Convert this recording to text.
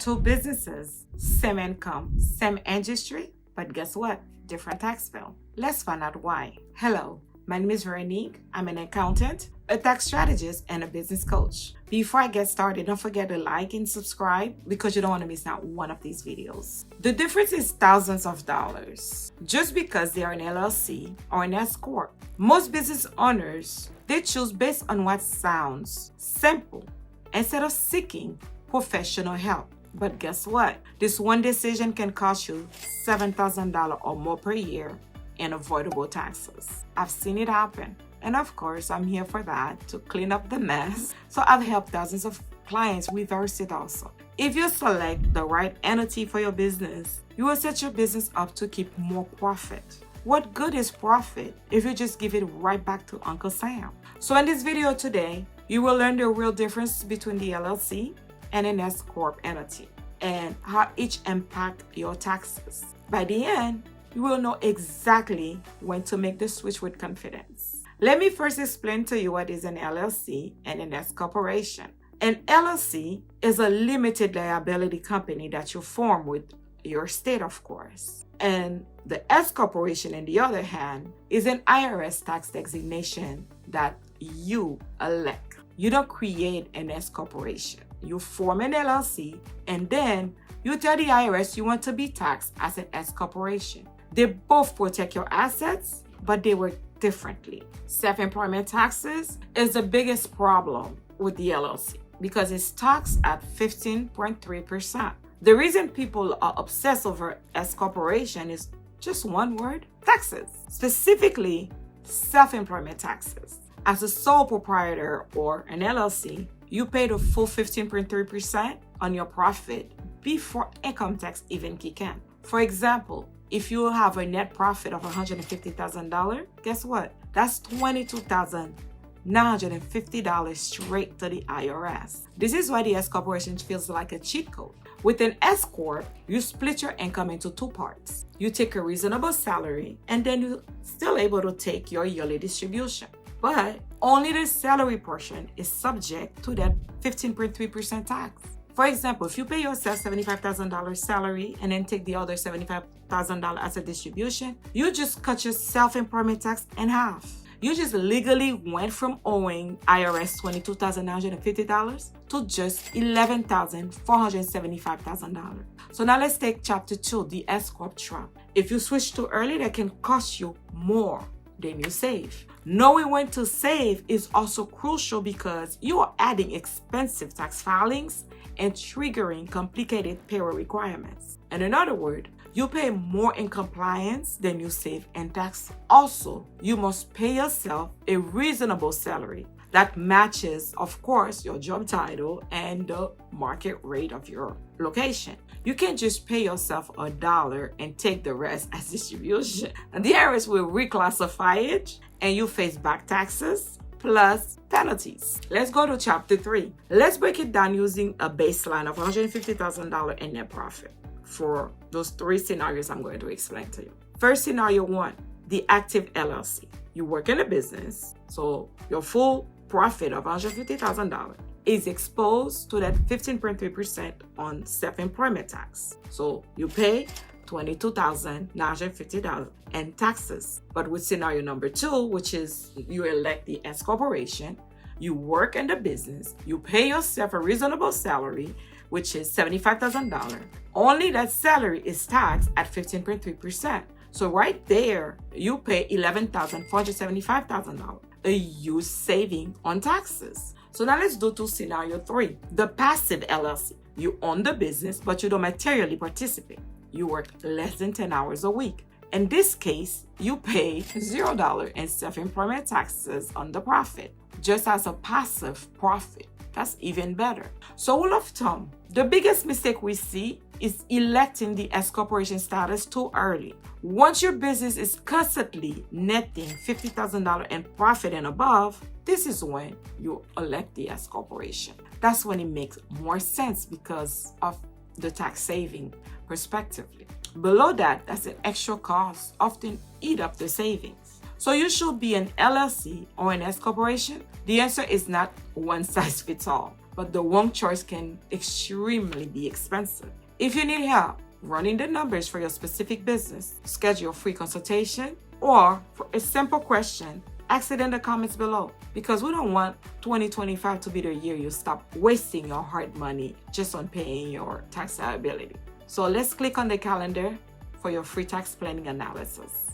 Two businesses, same income, same industry, but guess what? Different tax bill. Let's find out why. Hello, my name is Veronique. I'm an accountant, a tax strategist, and a business coach. Before I get started, don't forget to like and subscribe because you don't want to miss out one of these videos. The difference is thousands of dollars. Just because they are an LLC or an S Corp, most business owners, they choose based on what sounds simple instead of seeking professional help. But guess what? This one decision can cost you $7,000 or more per year in avoidable taxes. I've seen it happen. And of course, I'm here for that, to clean up the mess. So I've helped thousands of clients reverse it also. If you select the right entity for your business, you will set your business up to keep more profit. What good is profit if you just give it right back to Uncle Sam? So in this video today, you will learn the real difference between the LLC and an S Corp entity and how each impact your taxes. By the end, you will know exactly when to make the switch with confidence. Let me first explain to you what is an LLC and an S corporation. An LLC is a limited liability company that you form with your state, of course. And the S corporation, on the other hand, is an IRS tax designation that you elect. You don't create an S corporation. You form an LLC and then you tell the IRS you want to be taxed as an S corporation. They both protect your assets, but they work differently. Self-employment taxes is the biggest problem with the LLC because it's taxed at 15.3%. The reason people are obsessed over S corporation is just one word: taxes. Specifically, self-employment taxes. As a sole proprietor or an LLC, you pay the full 15.3% on your profit before income tax even kick in. For example, if you have a net profit of $150,000, guess what? That's $22,950 straight to the IRS. This is why the S corporation feels like a cheat code. With an S Corp, you split your income into two parts. You take a reasonable salary and then you're still able to take your yearly distribution. But only the salary portion is subject to that 15.3% tax. For example, if you pay yourself $75,000 salary and then take the other $75,000 as a distribution, you just cut your self-employment tax in half. You just legally went from owing IRS $22,950 to just $11,475,000. So now let's take chapter 2, the S Corp trap. If you switch too early, that can cost you more than you save. Knowing when to save is also crucial because you are adding expensive tax filings and triggering complicated payroll requirements. And in other words, you pay more in compliance than you save in tax. Also, you must pay yourself a reasonable salary that matches, of course, your job title and the market rate of your location. You can't just pay yourself $1 and take the rest as distribution. And the IRS will reclassify it and you face back taxes plus penalties. Let's go to chapter 3. Let's break it down using a baseline of $150,000 in net profit for those 3 scenarios I'm going to explain to you. First scenario 1, the active LLC. You work in a business, so your full profit of $150,000 is exposed to that 15.3% on self-employment tax. So you pay $22,950 in taxes. But with scenario number 2, which is you elect the S corporation, you work in the business, you pay yourself a reasonable salary, which is $75,000. Only that salary is taxed at 15.3%. So right there, you pay $11,475,000, a huge saving on taxes. So now let's do to scenario 3, the passive LLC. You own the business, but you don't materially participate. You work less than 10 hours a week. In this case, you pay $0 in self-employment taxes on the profit, just as a passive profit. That's even better. So rule of thumb, the biggest mistake we see is electing the S corporation status too early. Once your business is constantly netting $50,000 in profit and above, this is when you elect the S corporation. That's when it makes more sense because of the tax saving prospectively. Below that, that's an extra cost, often eat up the savings. So you should be an LLC or an S corporation? The answer is not one size fits all. but the wrong choice can extremely be expensive. If you need help running the numbers for your specific business, schedule a free consultation, or for a simple question, ask it in the comments below, because we don't want 2025 to be the year you stop wasting your hard money just on paying your tax liability. So let's click on the calendar for your free tax planning analysis.